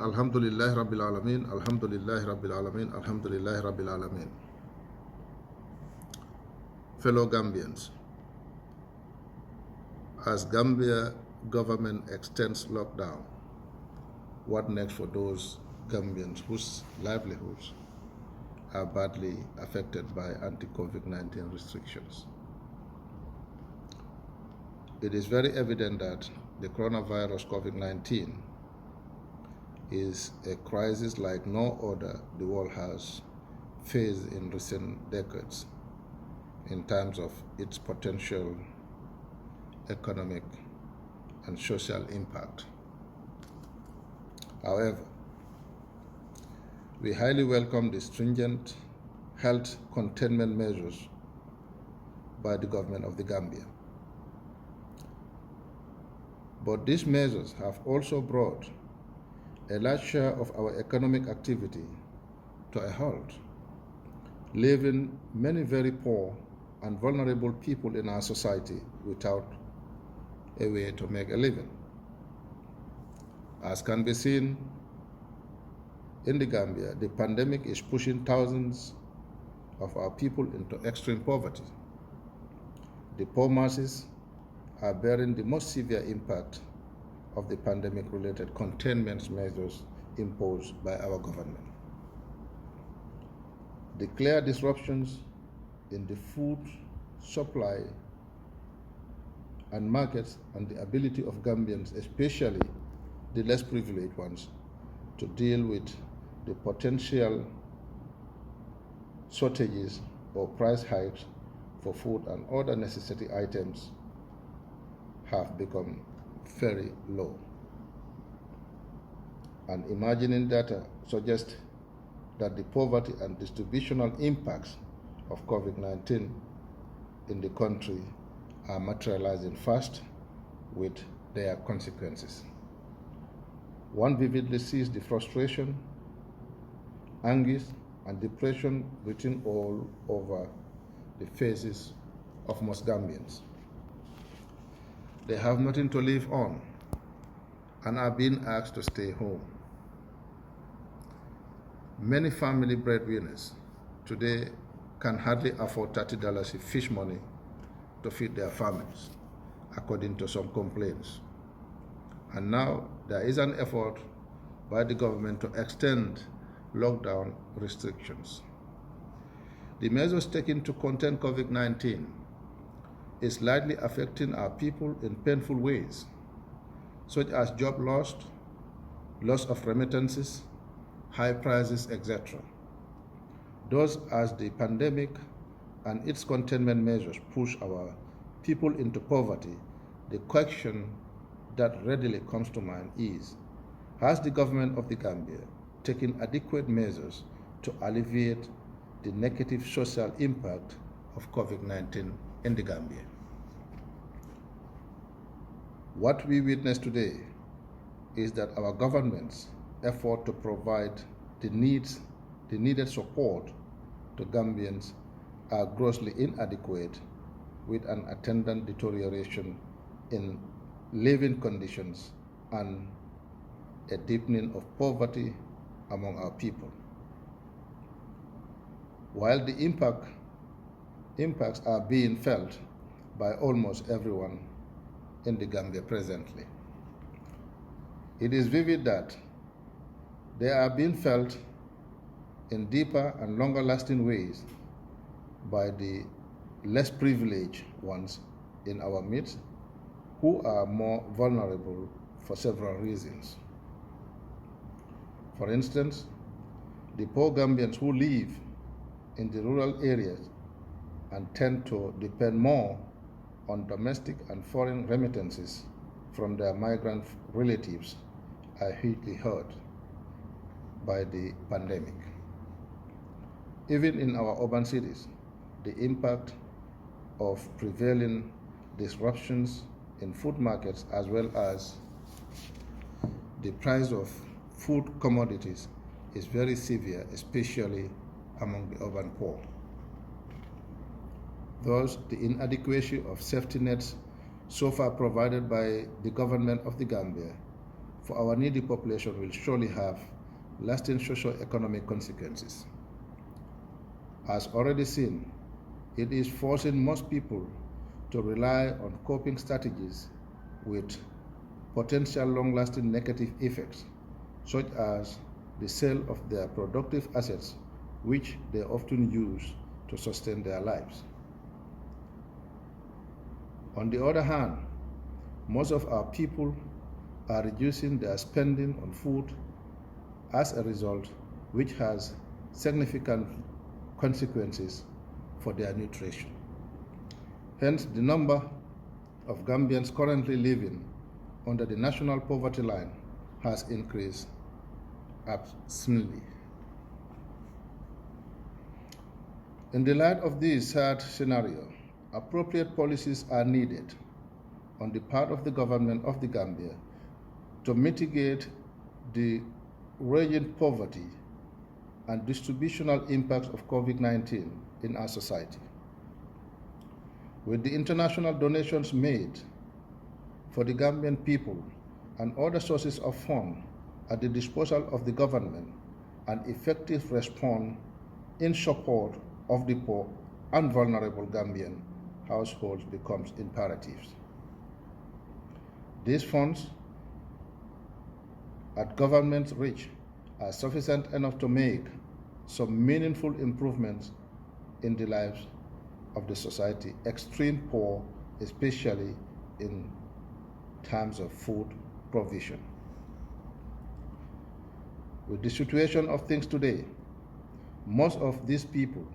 Alhamdulillah Rabbil Alameen, Alhamdulillah Rabbil Alameen, Alhamdulillah Rabbil Alameen. Fellow Gambians, as Gambia government extends lockdown, what next for those Gambians whose livelihoods are badly affected by anti-COVID-19 restrictions? It is very evident that the coronavirus COVID-19 is a crisis like no other the world has faced in recent decades in terms of its potential economic and social impact. However, we highly welcome the stringent health containment measures by the government of the Gambia. But these measures have also brought a large share of our economic activity to a halt, leaving many very poor and vulnerable people in our society without a way to make a living. As can be seen in the Gambia, the pandemic is pushing thousands of our people into extreme poverty. The poor masses are bearing the most severe impact of the pandemic-related containment measures imposed by our government. The clear disruptions in the food supply and markets and the ability of Gambians, especially the less privileged ones, to deal with the potential shortages or price hikes for food and other necessity items have become very low. And imagining data suggests that the poverty and distributional impacts of COVID-19 in the country are materializing fast with their consequences. One vividly sees the frustration, anguish, and depression written all over the faces of most Gambians. They have nothing to live on and are being asked to stay home. Many family breadwinners today can hardly afford $30 in fish money to feed their families, according to some complaints. And now there is an effort by the government to extend lockdown restrictions. The measures taken to contain COVID-19 is likely affecting our people in painful ways, such as job loss, loss of remittances, high prices, etc. Thus, as the pandemic and its containment measures push our people into poverty, the question that readily comes to mind is, has the government of the Gambia taken adequate measures to alleviate the negative social impact of COVID-19 in the Gambia? What we witness today is that our government's effort to provide the needed support to Gambians are grossly inadequate, with an attendant deterioration in living conditions and a deepening of poverty among our people. While the impacts are being felt by almost everyone in the Gambia presently, it is vivid that they are being felt in deeper and longer lasting ways by the less privileged ones in our midst, who are more vulnerable for several reasons. For instance, the poor Gambians who live in the rural areas and tend to depend more on domestic and foreign remittances from their migrant relatives are hugely hurt by the pandemic. Even in our urban cities, the impact of prevailing disruptions in food markets, as well as the price of food commodities, is very severe, especially among the urban poor. Thus, the inadequacy of safety nets so far provided by the government of the Gambia for our needy population will surely have lasting socio-economic consequences. As already seen, it is forcing most people to rely on coping strategies with potential long-lasting negative effects, such as the sale of their productive assets, which they often use to sustain their lives. On the other hand, most of our people are reducing their spending on food as a result, which has significant consequences for their nutrition. Hence, the number of Gambians currently living under the national poverty line has increased abysmally. In the light of this sad scenario, appropriate policies are needed on the part of the government of the Gambia to mitigate the raging poverty and distributional impacts of COVID-19 in our society. With the international donations made for the Gambian people and other sources of funds at the disposal of the government, an effective response in support of the poor and vulnerable Gambian households becomes imperative. These funds at government's reach are sufficient enough to make some meaningful improvements in the lives of the society, extreme poor, especially in terms of food provision. With the situation of things today, most of these people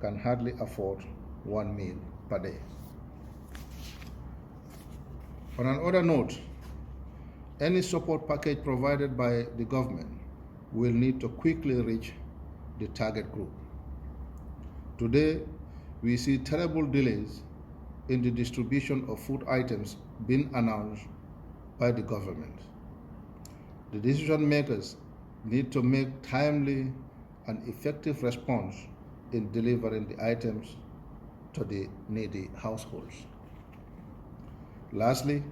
can hardly afford one meal per day. On another note, any support package provided by the government will need to quickly reach the target group. Today, we see terrible delays in the distribution of food items being announced by the government. The decision makers need to make timely and effective response in delivering the items to the needy households. Lastly,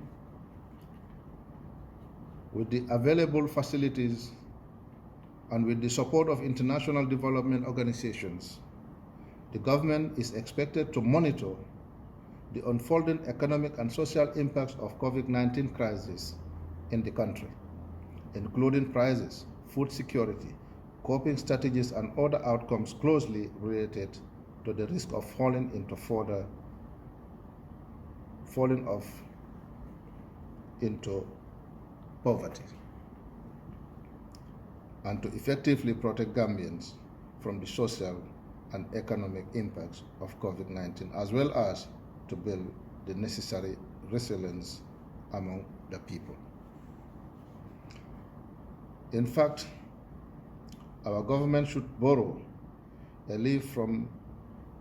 with the available facilities and with the support of international development organizations, the government is expected to monitor the unfolding economic and social impacts of COVID-19 crisis in the country, including prices, food security, coping strategies, and other outcomes closely related to the risk of falling into poverty, and to effectively protect Gambians from the social and economic impacts of COVID-19, as well as to build the necessary resilience among the people. In fact, our government should borrow a leaf from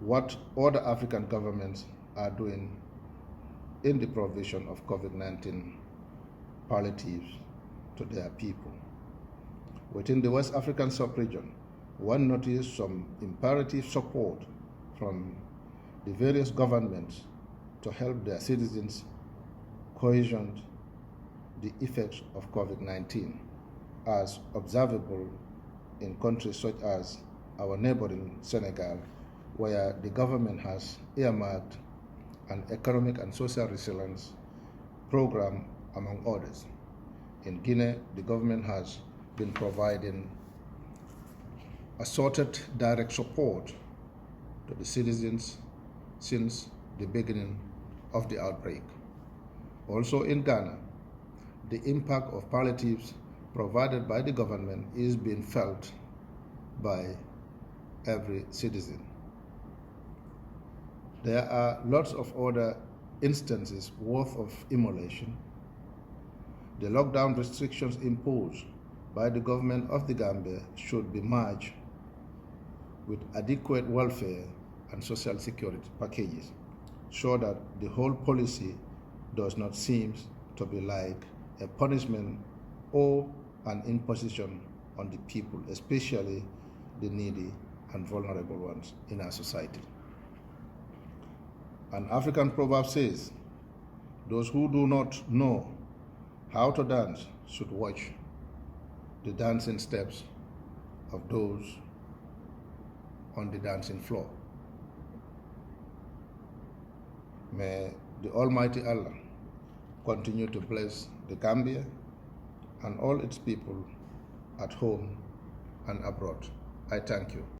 what other African governments are doing in the provision of COVID-19 palliatives to their people. Within the West African sub-region, one noticed some imperative support from the various governments to help their citizens cushion the effects of COVID-19, as observable in countries such as our neighboring Senegal, where the government has earmarked an economic and social resilience program, among others. In Guinea, the government has been providing assorted direct support to the citizens since the beginning of the outbreak. Also in Ghana, the impact of palliatives provided by the government is being felt by every citizen. There are lots of other instances worth of emulation. The lockdown restrictions imposed by the government of the Gambia should be matched with adequate welfare and social security packages, so that the whole policy does not seem to be like a punishment or an imposition on the people, especially the needy and vulnerable ones in our society. An African proverb says, "Those who do not know how to dance should watch the dancing steps of those on the dancing floor. May the Almighty Allah continue to bless the Gambia and all its people at home and abroad. I thank you.